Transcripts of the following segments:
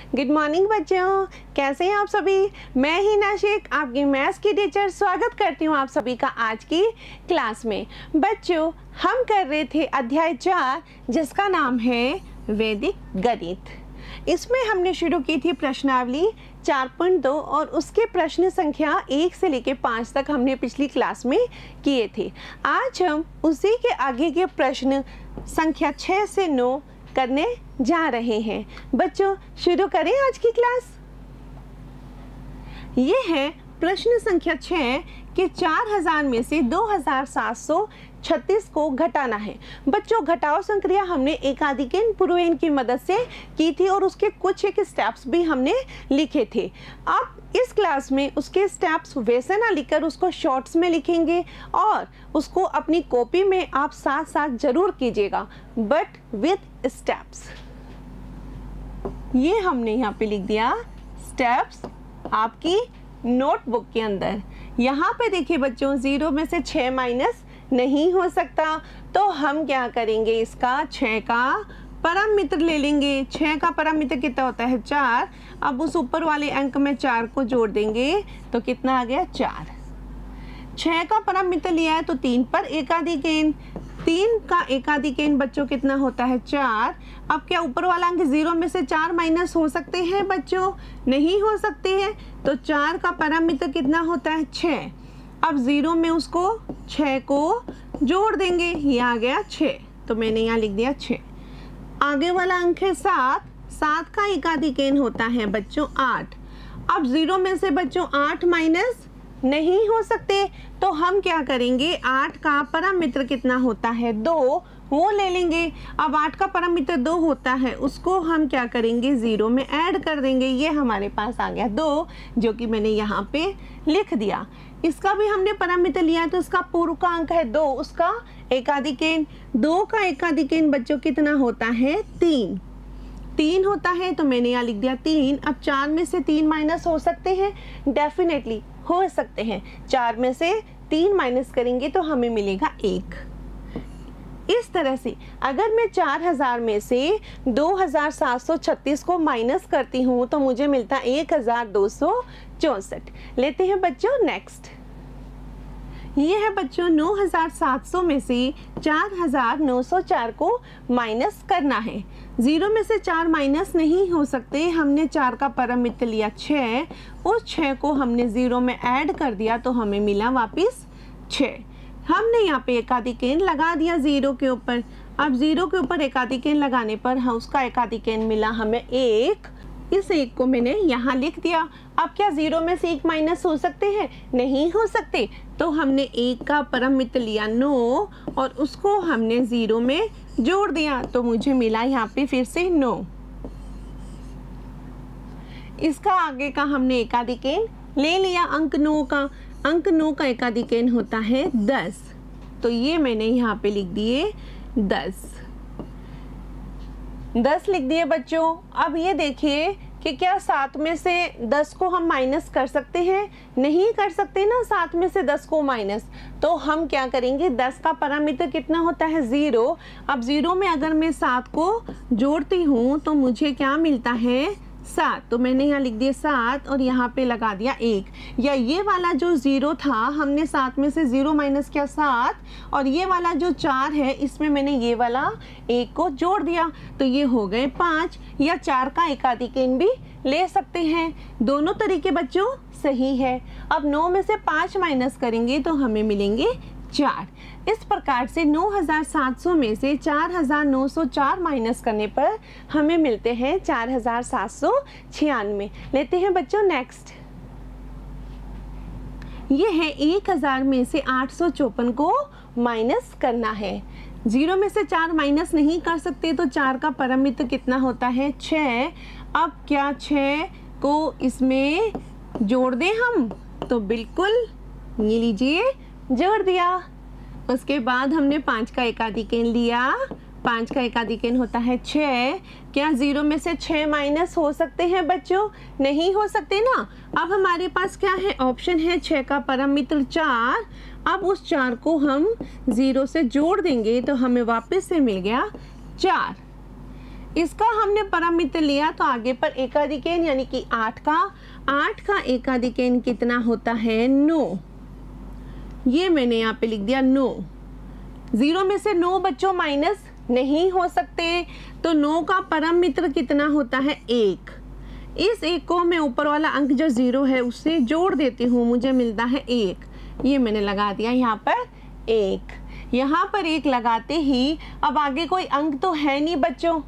Good morning बच्चों, कैसे हैं आप सभी। मैं हिना शेख आपकी मैथ्स की टीचर स्वागत करती हूँ आप सभी का आज की क्लास में। बच्चों, हम कर रहे थे अध्याय 4 जिसका नाम है वैदिक गणित। इसमें हमने शुरू की थी प्रश्नावली 4.2 और उसके प्रश्न संख्या 1 से लेकर 5 तक हमने पिछली क्लास में किए थे। आज हम उसी के आगे के प्रश्न संख्या 6 से 9 करने जा रहे हैं। बच्चों, शुरू करें आज की क्लास। ये है प्रश्न संख्या 6 कि 4000 में से 2736 को घटाना है। बच्चों, घटाओ संक्रिया हमने एकाधिकेन पूर्वेन की मदद से की थी और उसके कुछ एक स्टेप्स भी हमने लिखे थे। अब इस क्लास में उसके स्टेप्स वैसे ना लिखकर उसको शॉर्ट्स में लिखेंगे और उसको अपनी कॉपी में आप साथ साथ जरूर कीजिएगा, बट विद स्टेप्स। ये हमने यहाँ पे लिख दिया स्टेप्स आपकी नोटबुक के अंदर। यहाँ पे देखिए बच्चों, 0 में से 6 माइनस नहीं हो सकता, तो हम क्या करेंगे, इसका 6 का परम मित्र ले लेंगे। 6 का परम मित्र कितना होता है, 4। अब उस ऊपर वाले अंक में 4 को जोड़ देंगे तो कितना आ गया, 4। 6 का परम मित्र लिया है तो 3 पर एकाधिकेन। 3 का एकाधिकेन बच्चों कितना होता है, 4। अब क्या ऊपर वाला अंक 0 में से 4 माइनस हो सकते हैं बच्चों, नहीं हो सकते हैं। तो 4 का परम मित्र कितना होता है, 6। अब 0 में उसको 6 को जोड़ देंगे, ये आ गया 6, तो मैंने यहाँ लिख दिया 6। आगे वाला अंक है 7। 7 का एकाधिकेन होता है बच्चों 8। अब 0 में से बच्चों 8 माइनस नहीं हो सकते, तो हम क्या करेंगे, 8 का परम मित्र कितना होता है, 2, वो ले लेंगे। अब 8 का परम मित्र 2 होता है, उसको हम क्या करेंगे, 0 में ऐड कर देंगे। ये हमारे पास आ गया 2, जो कि मैंने यहाँ पे लिख दिया। इसका भी हमने परम मित्र लिया है तो इसका पूर्व का अंक है 2, उसका एकाधिकेन। 2 का एकाधिकेन बच्चों कितना होता है, 3 होता है, तो मैंने यहाँ लिख दिया 3। अब 4 में से 3 माइनस हो सकते हैं, डेफिनेटली हो सकते हैं। 4 में से 3 माइनस करेंगे तो हमें मिलेगा 1। इस तरह से अगर मैं 4000 में से 2736 को माइनस करती हूँ तो मुझे मिलता 1264। लेते हैं बच्चों नेक्स्ट। ये है बच्चों 9700 में से 4904 को माइनस करना है। 0 में से 4 माइनस नहीं हो सकते, हमने 4 का परम मित्र लिया 6, उस 6 को हमने 0 में ऐड कर दिया तो हमें मिला वापस 6। हमने यहाँ पे एकाधिकेन लगा दिया 0 के ऊपर। अब 0 के ऊपर एकाधिकेन लगाने पर हम उसका एकाधिकेन मिला हमें 1। इस 1 को मैंने यहाँ लिख दिया। अब क्या 0 में से 1 माइनस हो सकते हैं, नहीं हो सकते, तो हमने 1 का परम मित्र लिया 9 और उसको हमने 0 में जोड़ दिया तो मुझे मिला यहाँ पे फिर से 9। इसका आगे का हमने एकाधिकेन ले लिया अंक 9 का। अंक 9 का एकाधिकेन होता है 10, तो ये मैंने यहाँ पे लिख दिए 10 लिख दिए बच्चों। अब ये देखिए कि क्या 7 में से 10 को हम माइनस कर सकते हैं, नहीं कर सकते ना 7 में से 10 को माइनस, तो हम क्या करेंगे, 10 का परम मित्र कितना होता है, 0। अब 0 में अगर मैं 7 को जोड़ती हूँ तो मुझे क्या मिलता है, 7, तो मैंने यहाँ लिख दिया 7 और यहाँ पे लगा दिया 1। या ये वाला जो 0 था हमने 7 में से 0 माइनस किया 7, और ये वाला जो 4 है इसमें मैंने ये वाला 1 को जोड़ दिया तो ये हो गए 5। या 4 का एकाधिकेन भी ले सकते हैं, दोनों तरीके बच्चों सही है। अब 9 में से 5 माइनस करेंगे तो हमें मिलेंगे 4। इस प्रकार से 9700 में से 4904 माइनस करने पर हमें मिलते हैं 4796। लेते हैं बच्चों नेक्स्ट। ये है 1000 में से 854 को माइनस करना है। 0 में से 4 माइनस नहीं कर सकते तो 4 का परम मित्र कितना होता है, 6। अब क्या 6 को इसमें जोड़ दें हम, तो बिल्कुल ये लीजिए जोड़ दिया। उसके बाद हमने 5 का एकाधिकेन लिया। 5 का एकाधिकेन होता है 6। क्या 0 में से 6 माइनस हो सकते हैं बच्चों, नहीं हो सकते ना। अब हमारे पास क्या है, ऑप्शन है 6 का परम मित्र 4। अब उस 4 को हम 0 से जोड़ देंगे तो हमें वापस से मिल गया 4। इसका हमने परमित्र लिया तो आगे पर एकाधिकेन यानी कि 8 का एकाधिकेन कितना होता है 9। ये मैंने यहाँ पे लिख दिया 9। 0 में से 9 बच्चों माइनस नहीं हो सकते, तो 9 का परम मित्र कितना होता है 1। इस 1 को मैं ऊपर वाला अंक जो 0 है उससे जोड़ देती हूँ, मुझे मिलता है 1। ये मैंने लगा दिया यहाँ पर 1। यहाँ पर 1 लगाते ही अब आगे कोई अंक तो है नहीं बच्चों।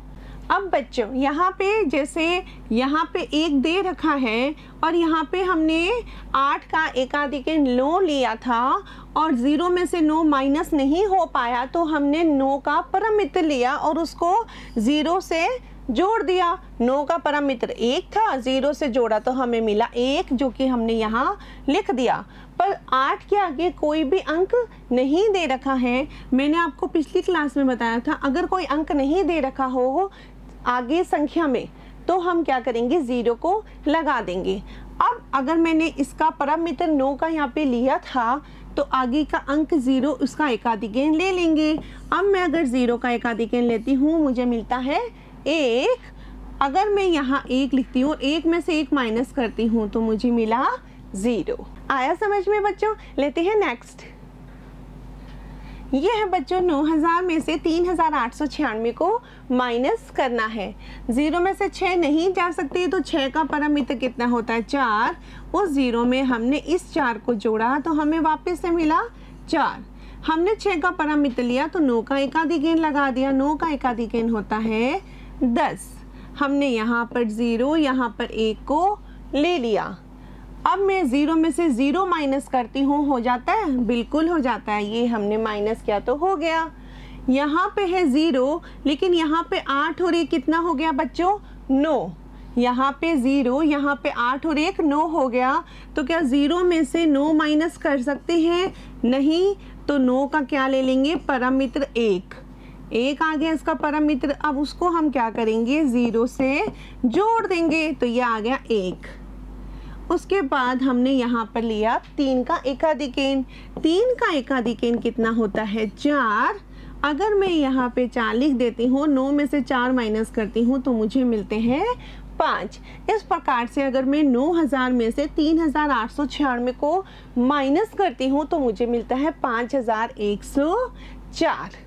अब बच्चों यहाँ पे जैसे यहाँ पे 1 दे रखा है और यहाँ पे हमने 8 का एकाधिकेन 9 लिया था और 0 में से 9 माइनस नहीं हो पाया, तो हमने 9 का परम मित्र लिया और उसको 0 से जोड़ दिया। 9 का परम मित्र 1 था, 0 से जोड़ा तो हमें मिला 1, जो कि हमने यहाँ लिख दिया। पर 8 के आगे कोई भी अंक नहीं दे रखा है। मैंने आपको पिछली क्लास में बताया था, अगर कोई अंक नहीं दे रखा हो आगे संख्या में तो हम क्या करेंगे 0 को लगा देंगे। अब अगर मैंने इसका परम मित्र 9 का यहाँ पे लिया था तो आगे का अंक 0 उसका एकाधिकेन ले लेंगे। अब मैं अगर 0 का एकाधिकेन लेती हूँ मुझे मिलता है 1। अगर मैं यहाँ 1 लिखती हूँ, 1 में से 1 माइनस करती हूँ तो मुझे मिला 0। आया समझ में बच्चों? लेते हैं नेक्स्ट। ये है बच्चों 9000 में से 3896 को माइनस करना है। 0 में से 6 नहीं जा सकती, तो 6 का परम मित्र कितना होता है 4। उस 0 में हमने इस 4 को जोड़ा तो हमें वापस से मिला 4। हमने 6 का परम मित्र लिया तो 9 का एकाधिकेन लगा दिया। 9 का एकाधिकेन होता है 10। हमने यहाँ पर 0 यहाँ पर 1 को ले लिया। अब मैं 0 में से 0 माइनस करती हूँ, हो जाता है? बिल्कुल हो जाता है। ये हमने माइनस किया तो हो गया। यहाँ पे है 0, लेकिन यहाँ पे 8 और 1 कितना हो गया बच्चों 9। यहाँ पे 0, यहाँ पे 8 और 1 9 हो गया। तो क्या 0 में से 9 माइनस कर सकते हैं? नहीं। तो 9 का क्या ले लेंगे परम मित्र 1 आ गया इसका परम मित्र। अब उसको हम क्या करेंगे 0 से जोड़ देंगे, तो ये आ गया 1। उसके बाद हमने यहाँ पर लिया 3 का एकाधिकेन। 3 का एकाधिकेन कितना होता है 4। अगर मैं यहाँ पे 4 लिख देती हूँ, 9 में से 4 माइनस करती हूँ तो मुझे मिलते हैं 5। इस प्रकार से अगर मैं 9000 में से 3896 को माइनस करती हूँ तो मुझे मिलता है 5104।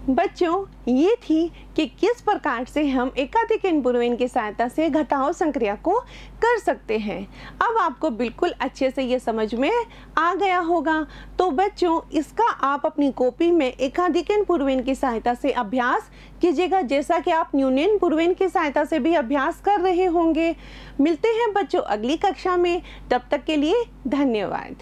बच्चों ये थी कि किस प्रकार से हम एकाधिकेन पूर्वेन की सहायता से घटाव संक्रिया को कर सकते हैं। अब आपको बिल्कुल अच्छे से ये समझ में आ गया होगा। तो बच्चों इसका आप अपनी कॉपी में एकाधिकेन पूर्वेन की सहायता से अभ्यास कीजिएगा, जैसा कि आप न्यूनन पूर्वेन की सहायता से भी अभ्यास कर रहे होंगे। मिलते हैं बच्चों अगली कक्षा में, तब तक के लिए धन्यवाद।